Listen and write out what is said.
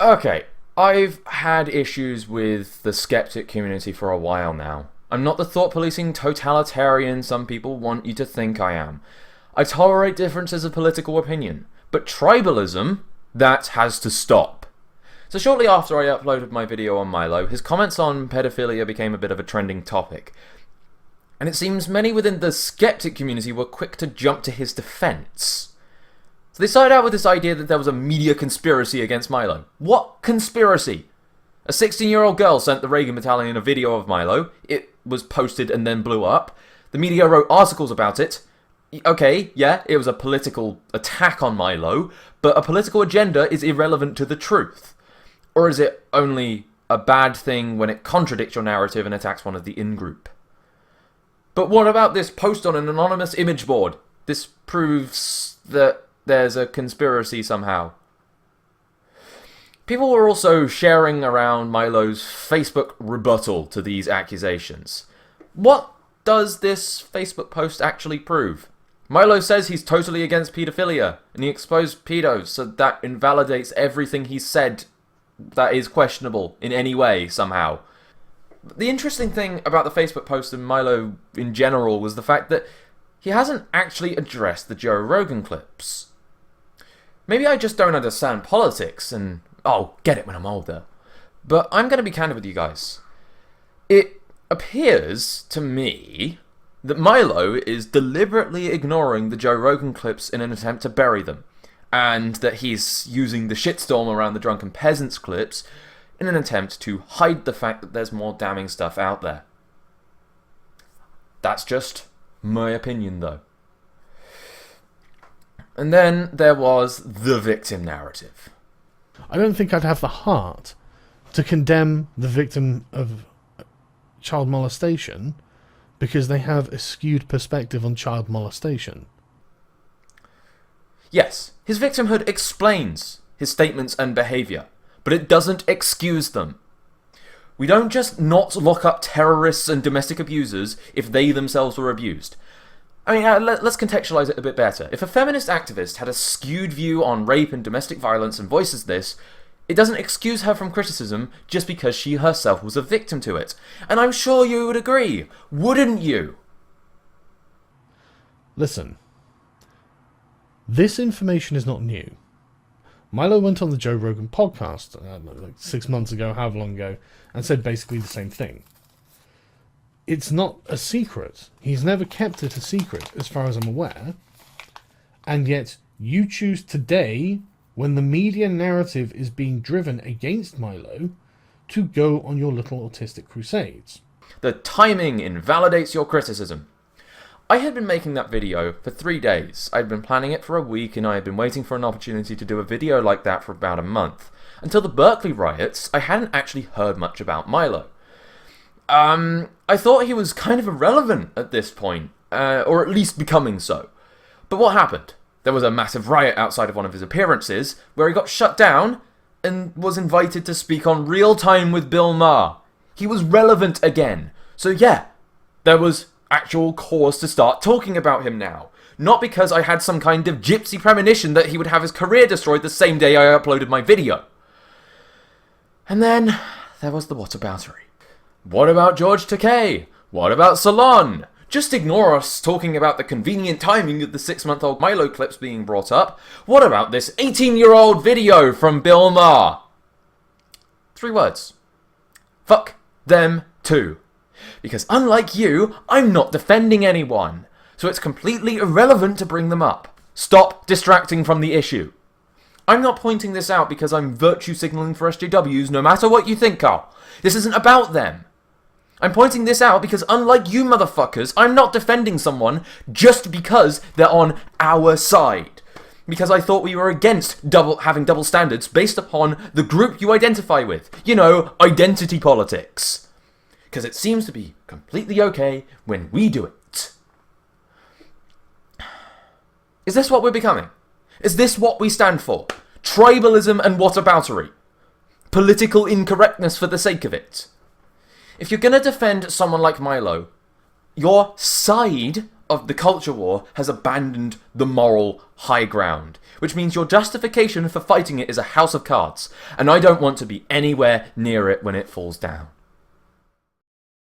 Okay, I've had issues with the skeptic community for a while now. I'm not the thought-policing totalitarian some people want you to think I am. I tolerate differences of political opinion, but tribalism, that has to stop. So shortly after I uploaded my video on Milo, his comments on pedophilia became a bit of a trending topic. And it seems many within the skeptic community were quick to jump to his defense. So they started out with this idea that there was a media conspiracy against Milo. What conspiracy? A 16-year-old girl sent the Reagan Battalion a video of Milo. It was posted and then blew up. The media wrote articles about it. Okay, yeah, it was a political attack on Milo, but a political agenda is irrelevant to the truth. Or is it only a bad thing when it contradicts your narrative and attacks one of the in-group? But what about this post on an anonymous image board? This proves that there's a conspiracy somehow. People were also sharing around Milo's Facebook rebuttal to these accusations. What does this Facebook post actually prove? Milo says he's totally against pedophilia, and he exposed pedos, so that invalidates everything he said that is questionable in any way, somehow. The interesting thing about the Facebook post and Milo in general was the fact that he hasn't actually addressed the Joe Rogan clips. Maybe I just don't understand politics, and I'll get it when I'm older. But I'm going to be candid with you guys. It appears to me that Milo is deliberately ignoring the Joe Rogan clips in an attempt to bury them, and that he's using the shitstorm around the Drunken Peasants clips in an attempt to hide the fact that there's more damning stuff out there. That's just my opinion, though. And then there was the victim narrative. I don't think I'd have the heart to condemn the victim of child molestation because they have a skewed perspective on child molestation. Yes, his victimhood explains his statements and behaviour, but it doesn't excuse them. We don't just not lock up terrorists and domestic abusers if they themselves were abused. I mean, let's contextualise it a bit better. If a feminist activist had a skewed view on rape and domestic violence and voices this, it doesn't excuse her from criticism just because she herself was a victim to it. And I'm sure you would agree, wouldn't you? Listen, this information is not new. Milo went on the Joe Rogan podcast like 6 months ago, however long ago, and said basically the same thing. It's not a secret. He's never kept it a secret, as far as I'm aware. And yet, you choose today, when the media narrative is being driven against Milo, to go on your little autistic crusades. The timing invalidates your criticism. I had been making that video for 3 days. I'd been planning it for a week, and I had been waiting for an opportunity to do a video like that for about a month. Until the Berkeley riots, I hadn't actually heard much about Milo. I thought he was kind of irrelevant at this point, or at least becoming so. But what happened? There was a massive riot outside of one of his appearances, where he got shut down and was invited to speak on Real Time with Bill Maher. He was relevant again. So yeah, there was actual cause to start talking about him now. Not because I had some kind of gypsy premonition that he would have his career destroyed the same day I uploaded my video. And then there was the whataboutery. What about George Takei? What about Salon? Just ignore us talking about the convenient timing of the 6-month-old Milo clips being brought up. What about this 18-year-old video from Bill Maher? 3 words. Fuck them too. Because unlike you, I'm not defending anyone. So it's completely irrelevant to bring them up. Stop distracting from the issue. I'm not pointing this out because I'm virtue signaling for SJWs, no matter what you think, Carl. This isn't about them. I'm pointing this out because unlike you motherfuckers, I'm not defending someone just because they're on our side. Because I thought we were against having double standards based upon the group you identify with. You know, identity politics. Because it seems to be completely okay when we do it. Is this what we're becoming? Is this what we stand for? Tribalism and whataboutery? Political incorrectness for the sake of it? If you're going to defend someone like Milo, your side of the culture war has abandoned the moral high ground, which means your justification for fighting it is a house of cards, and I don't want to be anywhere near it when it falls down.